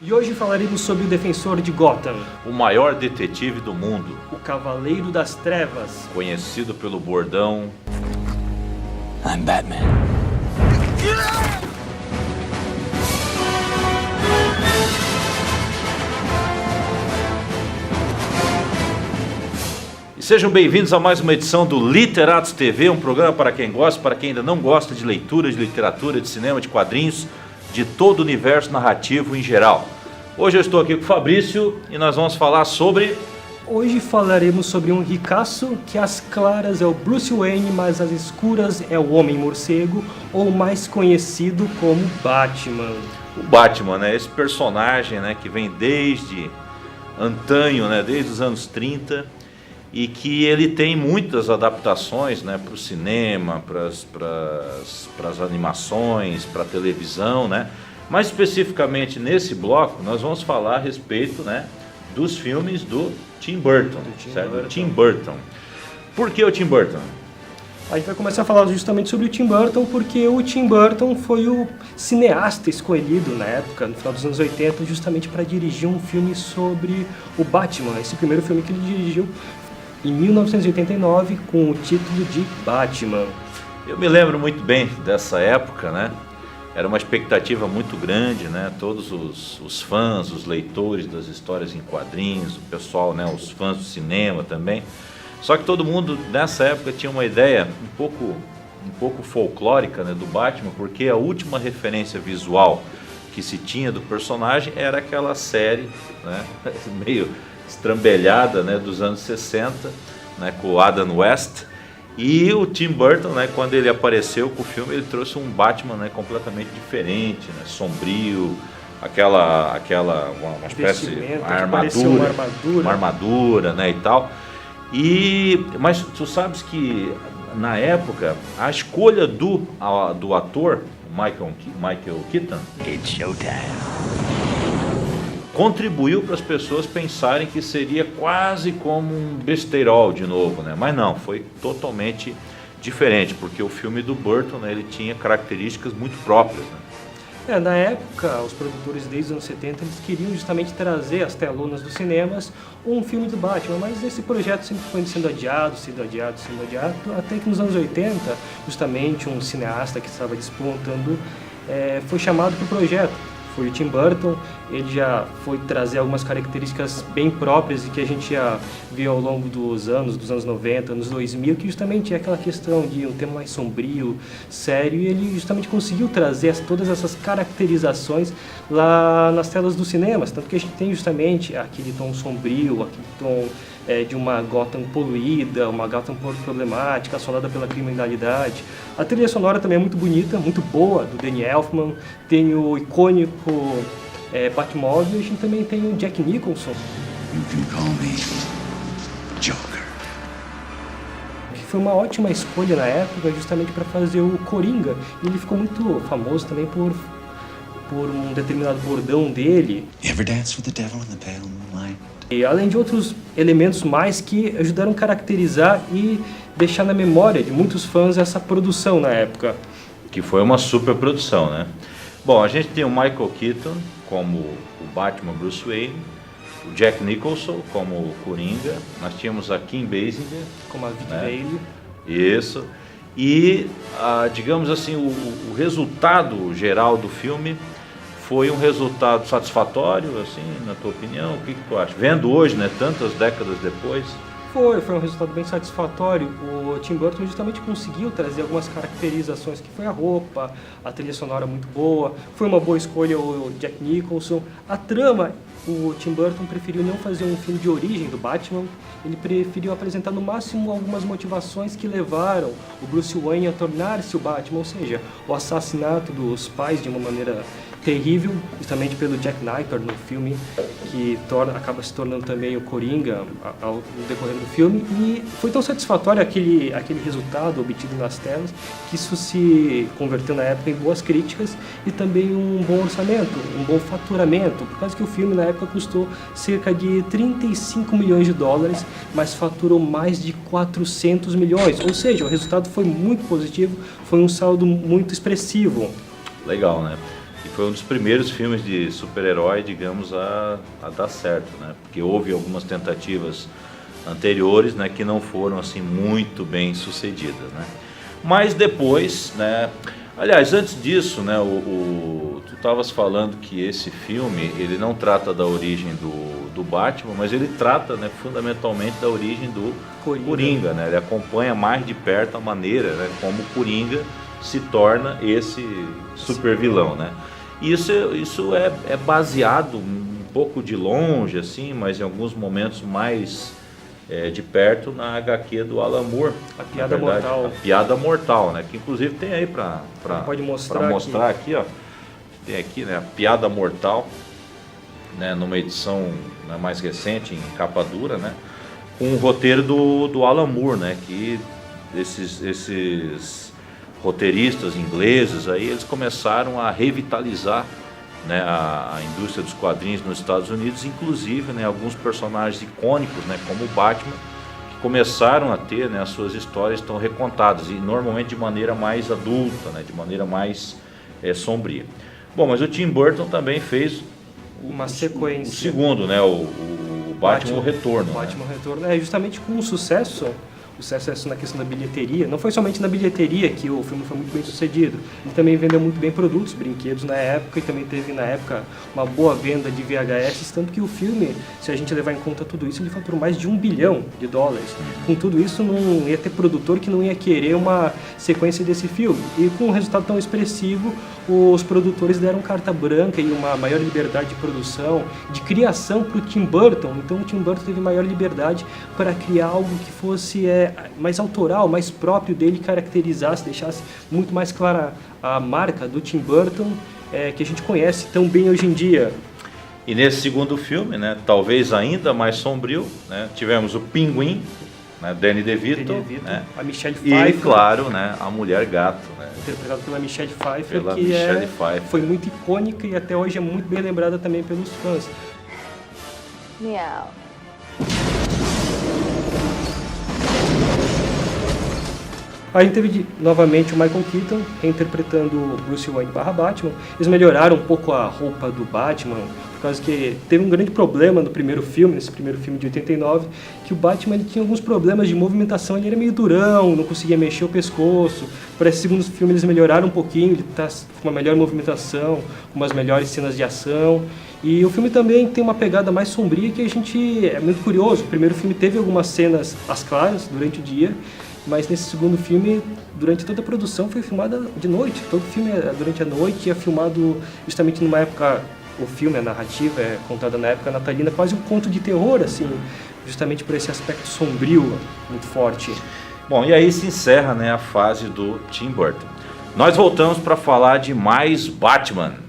E hoje falaremos sobre o defensor de Gotham, o maior detetive do mundo, o Cavaleiro das Trevas, conhecido pelo bordão I'm Batman. E sejam bem-vindos a mais uma edição do Literatos TV, um programa para quem gosta, para quem ainda não gosta de leitura, de literatura, de cinema, de quadrinhos, de todo o universo narrativo em geral. Hoje eu estou aqui com o Fabrício e nós vamos falar sobre... Hoje falaremos sobre um ricaço que às claras é o Bruce Wayne, mas às escuras é o Homem-Morcego, ou mais conhecido como Batman. O Batman, né? Esse personagem, né, que vem desde antanho, né, desde os anos 30, e que ele tem muitas adaptações, né, para o cinema, para as animações, para a televisão, né? Mais especificamente nesse bloco nós vamos falar a respeito, né, dos filmes do Tim Burton, certo? Tim Burton. Por que o Tim Burton? A gente vai começar a falar justamente sobre o Tim Burton, porque o Tim Burton foi o cineasta escolhido na época, no final dos anos 80, justamente para dirigir um filme sobre o Batman. Esse primeiro filme que ele dirigiu em 1989 com o título de Batman. Eu me lembro muito bem dessa época, né? Era uma expectativa muito grande, né? Todos os fãs, os leitores das histórias em quadrinhos, o pessoal, né? Os fãs do cinema também. Só que todo mundo nessa época tinha uma ideia um pouco folclórica, né, do Batman, porque a última referência visual que se tinha do personagem era aquela série, né? Meio estrambelhada, né? Dos anos 60, né? Com o Adam West. E o Tim Burton, né, quando ele apareceu com o filme, ele trouxe um Batman, né, completamente diferente, né, sombrio, uma espécie de uma armadura, né, e tal. Mas tu sabes que na época a escolha do ator Michael Keaton, It's showtime. contribuiu para as pessoas pensarem que seria quase como um besteirol de novo, né? Mas não, foi totalmente diferente, porque o filme do Burton, né, ele tinha características muito próprias, né? Na época, os produtores desde os anos 70 eles queriam justamente trazer às telonas dos cinemas um filme do Batman, mas esse projeto sempre foi sendo adiado, até que nos anos 80, justamente um cineasta que estava despontando foi chamado para o projeto. Foi o Tim Burton. Ele já foi trazer algumas características bem próprias e que a gente já viu ao longo dos anos 90, anos 2000, que justamente é aquela questão de um tema mais sombrio, sério, e ele justamente conseguiu trazer todas essas caracterizações lá nas telas dos cinemas, tanto que a gente tem justamente aquele tom sombrio, aquele tom de uma Gotham poluída, uma Gotham problemática, assolada pela criminalidade. A trilha sonora também é muito bonita, muito boa, do Danny Elfman. Tem o icônico Batmóvel, e a gente também tem o Jack Nicholson. You can call me Joker. Que foi uma ótima escolha na época, justamente para fazer o Coringa. E ele ficou muito famoso também por um determinado bordão dele. You ever dance with the devil in the pale moonlight? E além de outros elementos mais que ajudaram a caracterizar e deixar na memória de muitos fãs essa produção na época. Que foi uma super produção, né? Bom, a gente tem o Michael Keaton como o Batman Bruce Wayne, o Jack Nicholson como o Coringa, nós tínhamos a Kim Basinger, Como a Vicky né? Vale. Isso. E, digamos assim, o resultado geral do filme foi um resultado satisfatório, assim, na tua opinião? O que tu acha? Vendo hoje, né, tantas décadas depois... Foi um resultado bem satisfatório. O Tim Burton justamente conseguiu trazer algumas caracterizações, que foi a roupa, a trilha sonora muito boa, foi uma boa escolha o Jack Nicholson. A trama, o Tim Burton preferiu não fazer um filme de origem do Batman, ele preferiu apresentar no máximo algumas motivações que levaram o Bruce Wayne a tornar-se o Batman, ou seja, o assassinato dos pais de uma maneira terrível, justamente pelo Jack Napier no filme, que acaba se tornando também o Coringa no decorrer do filme, e foi tão satisfatório aquele resultado obtido nas telas, que isso se converteu na época em boas críticas e também um bom orçamento, um bom faturamento, por causa que o filme na época custou cerca de 35 milhões de dólares, mas faturou mais de 400 milhões, ou seja, o resultado foi muito positivo, foi um saldo muito expressivo. Legal, né? E foi um dos primeiros filmes de super-herói, digamos, a dar certo, né? Porque houve algumas tentativas anteriores, né, que não foram assim muito bem sucedidas, né? Mas depois, né? Aliás, antes disso, né, tu estavas falando que esse filme ele não trata da origem do Batman, mas ele trata, né, fundamentalmente da origem do Coringa, né? Ele acompanha mais de perto a maneira, né, como o Coringa se torna esse super vilão, né? Isso é baseado um pouco de longe, assim, mas em alguns momentos mais de perto na HQ do Alan Moore. A Piada Mortal. A Piada Mortal, né? Que inclusive tem aí para mostrar aqui, ó. Tem aqui, né? A Piada Mortal, né? Numa edição, né, mais recente, em capa dura, né? Com o roteiro do Alan Moore, né? Que esses roteiristas ingleses aí, eles começaram a revitalizar, né, a indústria dos quadrinhos nos Estados Unidos, inclusive, né, alguns personagens icônicos, né, como o Batman, que começaram a ter, né, as suas histórias tão recontadas, e normalmente de maneira mais adulta, né, de maneira mais sombria. Bom, mas o Tim Burton também fez uma sequência. O segundo, né, o Batman, o Retorno. O Batman, né? Retorno, justamente com o sucesso na questão da bilheteria. Não foi somente na bilheteria que o filme foi muito bem sucedido. Ele também vendeu muito bem produtos, brinquedos na época, e também teve na época uma boa venda de VHS, tanto que o filme, se a gente levar em conta tudo isso, ele faturou mais de $1 bilhão. Com tudo isso, não ia ter produtor que não ia querer uma sequência desse filme. E com um resultado tão expressivo, os produtores deram carta branca e uma maior liberdade de produção, de criação para o Tim Burton. Então o Tim Burton teve maior liberdade para criar algo que fosse mais autoral, mais próprio dele, caracterizasse, deixasse muito mais clara a marca do Tim Burton, que a gente conhece tão bem hoje em dia. E nesse segundo filme, né, talvez ainda mais sombrio, né, tivemos o Pinguim, né, Danny DeVito, né, a Michelle Pfeiffer, e claro, né, a Mulher Gato, né, interpretada pela Michelle Pfeiffer, foi muito icônica e até hoje é muito bem lembrada também pelos fãs. Meow. A gente teve novamente o Michael Keaton interpretando o Bruce Wayne / Batman. Eles melhoraram um pouco a roupa do Batman, por causa que teve um grande problema no primeiro filme, nesse primeiro filme de 89, que o Batman ele tinha alguns problemas de movimentação, ele era meio durão, não conseguia mexer o pescoço. Para esse segundo filme eles melhoraram um pouquinho, ele está com uma melhor movimentação, com umas melhores cenas de ação. E o filme também tem uma pegada mais sombria que a gente é muito curioso. O primeiro filme teve algumas cenas às claras durante o dia, mas nesse segundo filme, durante toda a produção, foi filmada de noite. Todo filme durante a noite, é filmado justamente numa época, o filme, a narrativa é contada na época natalina, quase um conto de terror, assim, justamente por esse aspecto sombrio muito forte. Bom, e aí se encerra, né, a fase do Tim Burton. Nós voltamos para falar de mais Batman.